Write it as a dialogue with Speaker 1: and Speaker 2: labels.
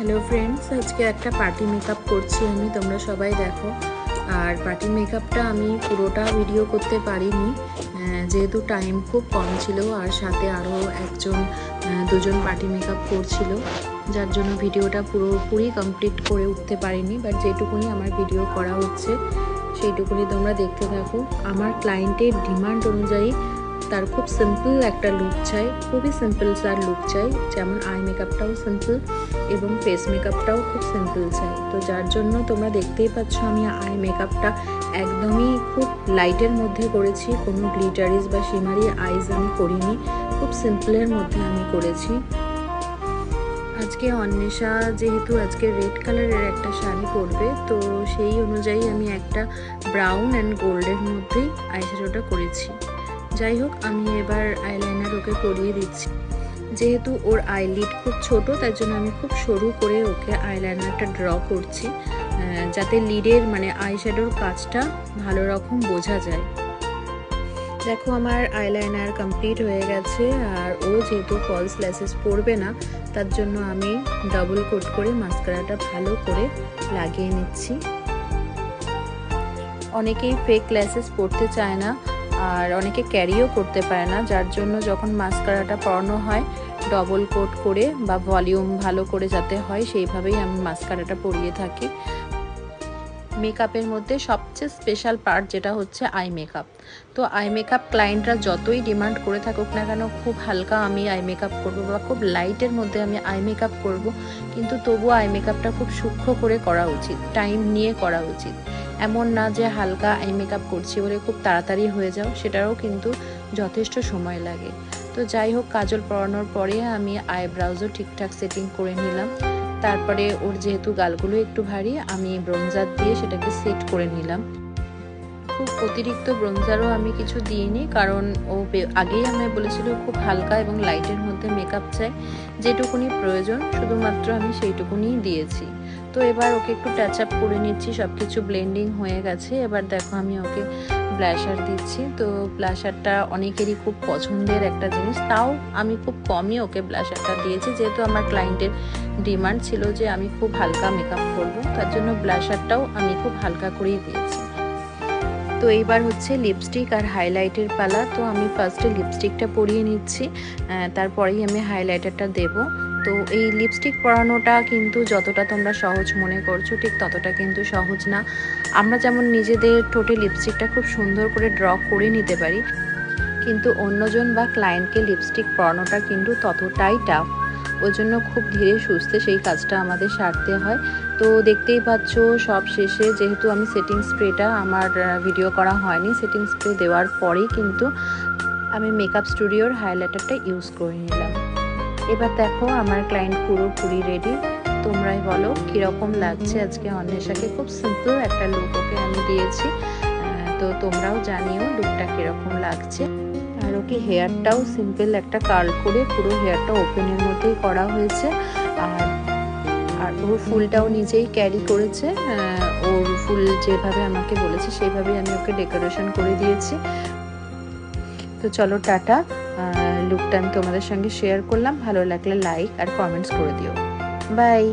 Speaker 1: Hello friends, আজকে একটা party makeup করছি আমি, তোমরা সবাই দেখো। আর পার্টি মেকআপটা আমি পুরোটা ভিডিও করতে পারিনি, যেহেতু টাইম খুব কম ছিল আর সাথে আরও দুজন পার্টি মেকআপ করছিল, যার জন্য ভিডিওটা পুরোপুরি কমপ্লিট করে উঠতে পারিনি। বাট যেটুকুনি আমার ভিডিও করা হচ্ছে সেইটুকুনি তোমরা দেখতে থাকো। আমার ক্লায়েন্টের ডিমান্ড অনুযায়ী তার খুব সিম্পল একটা লুক চাই, খুবই সিম্পল তার লুক চাই, যেমন আই মেকআপটাও সিম্পল এবং ফেস মেকআপটাও খুব সিম্পল চাই। তো যার জন্য তোমরা দেখতেই পাচ্ছ আমি আই মেকআপটা একদমই খুব লাইটের মধ্যে করেছি, কোনো গ্লিটারিজ বা শিমারি আইজ আমি করিনি, খুব সিম্পলের মধ্যে আমি করেছি। আজকে অন্বেষা যেহেতু আজকে রেড কালারের একটা শাড়ি পরবে, তো সেই অনুযায়ী আমি একটা ব্রাউন অ্যান্ড গোল্ডের মধ্যেই আইশ্যাডোটা করেছি। যাই হোক, আমি এবার আইলাইনার ওকে পরিয়ে দিচ্ছি। যেহেতু ওর আইলিড খুব ছোট, তার জন্য আমি খুব সরু করে ওকে আইলাইনারটা ড্র করছি, যাতে লিডের মানে আইশ্যাডোর কাজটা ভালো রকম বোঝা যায়। দেখো আমার আইলাইনার কমপ্লিট হয়ে গেছে, আর ও যেহেতু ফলস ল্যাসেস পরবে না, তার জন্য আমি ডাবল কোট করে মাস্কারাটা ভালো করে লাগিয়ে নিচ্ছি। অনেকেই ফেক ল্যাসেস পরতে চায় না আর অনেকে ক্যারিও করতে পারে না, যার জন্য যখন মাস্কারাটা পরানো হয় ডবল কোট করে বা ভলিউম ভালো করে যাতে হয় সেইভাবেই আমি মাস্কারাটা পরিয়ে থাকি। মেকআপের মধ্যে সবচেয়ে স্পেশাল পার্ট যেটা হচ্ছে আই মেকআপ। তো আই মেকআপ ক্লায়েন্টরা যতই ডিমান্ড করে থাকুক না কেন, খুব হালকা আমি আই মেকআপ করবো বা খুব লাইটের মধ্যে আমি আই মেকআপ করবো, কিন্তু তবুও আই মেকআপটা খুব সূক্ষ্ম করে করা উচিত, টাইম নিয়ে করা উচিত। এমন না যে হালকা আই মেকআপ করছি বলে খুব তাড়াতাড়ি হয়ে যাও, সেটারও কিন্তু যথেষ্ট সময় লাগে। তো যাই হোক, কাজল পরানোর পরে আমি আইব্রাউজও ঠিকঠাক সেটিং করে নিলাম। তারপরে ওর যেহেতু গালগুলো একটু ভারী, আমি ব্রোঞ্জার দিয়ে সেটাকে সেট করে নিলাম। খুব অতিরিক্ত ব্রোঞ্জারও আমি কিছু দিইনি, কারণ ও আগেই আমি বলেছিল খুব হালকা এবং লাইটের মধ্যে মেকআপ চাই, যেটুকুনি প্রয়োজন শুধুমাত্র আমি সেইটুকুনি দিয়েছি। তো এবার ওকে একটু টাচ আপ করে নিচ্ছি, সব কিছু ব্লেন্ডিং হয়ে গেছে। এবার দেখো আমি ওকে ব্লাশার দিচ্ছি। তো ব্লাশারটা অনেকেরই খুব পছন্দের একটা জিনিস, তাও আমি খুব কমই ওকে ব্লাশারটা দিয়েছি, যেহেতু আমার ক্লায়েন্টের ডিমান্ড ছিল যে আমি খুব হালকা মেকআপ করব, তার জন্য ব্লাশারটাও আমি খুব হালকা করেই দিয়েছি। তো এইবার হচ্ছে লিপস্টিক আর হাইলাইটের পালা। তো আমি ফার্স্টে লিপস্টিকটা পরিয়ে নিচ্ছি, তারপরেই আমি হাইলাইটারটা দেব। তো এই লিপস্টিক পরানোটা কিন্তু যতটা তোমরা সহজ মনে করছো ঠিক ততটা কিন্তু সহজ না। আমরা যেমন নিজেদের ঠোঁটে লিপস্টিকটা খুব সুন্দর করে ড্র করে নিতে পারি, কিন্তু অন্যজন বা ক্লায়েন্টকে লিপস্টিক পরানোটা কিন্তু ততটাই টাফ। ওই জন্য খুব ধীরে সুস্থে সেই কাজটা আমাদের সারতে হয়। তো দেখতেই পাচ্ছ সব শেষে, যেহেতু আমি সেটিং স্প্রেটা আমার ভিডিও করা হয়নি, সেটিং স্প্রে দেওয়ার পরেই কিন্তু আমি মেকআপ স্টুডিওর হাইলাইটারটা ইউজ করে নিলাম। এবার দেখো আমার ক্লায়েন্ট পুরোপুরি রেডি। তোমরাই বলো কীরকম লাগছে। আজকে অন্বেষাকে খুব সিম্পল একটা লুক ওকে আমি দিয়েছি, তো তোমরাও জানিও লুকটা কীরকম লাগছে। আর ওকে হেয়ারটাও সিম্পল একটা কার্ল করে পুরো হেয়ারটা ওপেনের মধ্যেই করা হয়েছে। আর ওর ফুলটাও নিজেই ক্যারি করেছে, ওর ফুল যেভাবে আমাকে বলেছে সেইভাবেই আমি ওকে ডেকোরেশন করে দিয়েছি। তো চলো টাটা, লুকটা আমি তোমাদের সঙ্গে শেয়ার করলাম। ভালো লাগলে লাইক আর কমেন্টস করে দিও। বাই।